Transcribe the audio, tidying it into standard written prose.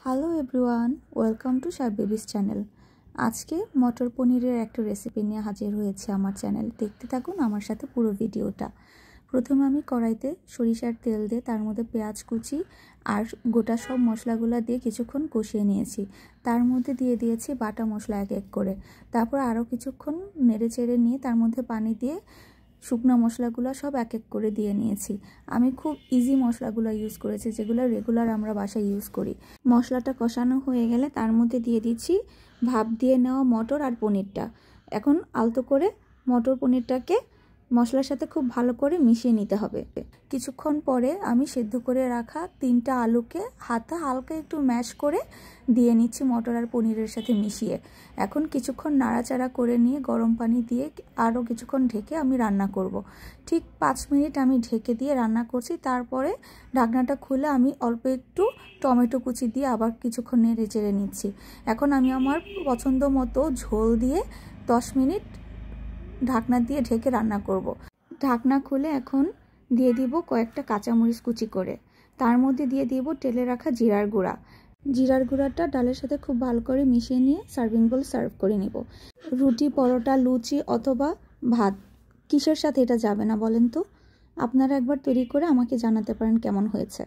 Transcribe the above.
Hello everyone, welcome to Shah babies channel. আজকে মটর পনিরের একটা রেসিপি নিয়ে হাজির হয়েছে আমার চ্যানেল। দেখতে থাকুন আমার সাথে পুরো ভিডিওটা। প্রথমে আমি কড়াইতে সরিষার তেল দিয়ে তার মধ্যে পেঁয়াজ কুচি আর গোটা সব মশলাগুলো দিয়ে কিছুক্ষণ কষিয়ে নিয়েছি। তার মধ্যে দিয়ে দিয়েছি বাটা মশলা এক এক করে। তারপর আরও কিছুক্ষণ নেড়ে চেড়ে নিয়ে তার মধ্যে পানি দিয়ে শুকনো মশলাগুলো সব এক এক করে দিয়ে নিয়েছি। আমি খুব ইজি মশলাগুলো ইউজ করেছি, যেগুলো রেগুলার আমরা বাসায় ইউজ করি। মশলাটা কষানো হয়ে গেলে তার মধ্যে দিয়ে দিচ্ছি ভাপ দিয়ে নেওয়া মটর আর পনিরটা। এখন আলতো করে মটর পনিরটাকে মশলার সাথে খুব ভালো করে মিশিয়ে নিতে হবে। কিছুক্ষণ পরে আমি সেদ্ধ করে রাখা 3টা আলুকে হাতে হালকা একটু ম্যাশ করে দিয়ে নিচ্ছি মটর আর পনিরের সাথে মিশিয়ে। এখন কিছুক্ষণ নাড়াচাড়া করে নিয়ে গরম পানি দিয়ে আরও কিছুক্ষণ ঢেকে আমি রান্না করব। ঠিক 5 মিনিট আমি ঢেকে দিয়ে রান্না করছি। তারপরে ঢাকনাটা খুলে আমি অল্প একটু টমেটো কুচি দিয়ে আবার কিছুক্ষণ নেড়ে চেড়ে নিচ্ছি। এখন আমি আমার পছন্দ মতো ঝোল দিয়ে 10 মিনিট ঢাকনা দিয়ে ঢেকে রান্না করব। ঢাকনা খুলে এখন দিয়ে দিব কয়েকটা কাঁচামরিচ কুচি করে। তার মধ্যে দিয়ে দিব টেলে রাখা জিরার গুঁড়া। জিরার গুঁড়াটা ডালের সাথে খুব ভালো করে মিশিয়ে নিয়ে সার্ভিং বোল সার্ভ করে নিব। রুটি, পরোটা, লুচি অথবা ভাত, কিসের সাথে এটা যাবে না বলেন তো? আপনারা একবার তৈরি করে আমাকে জানাতে পারেন কেমন হয়েছে।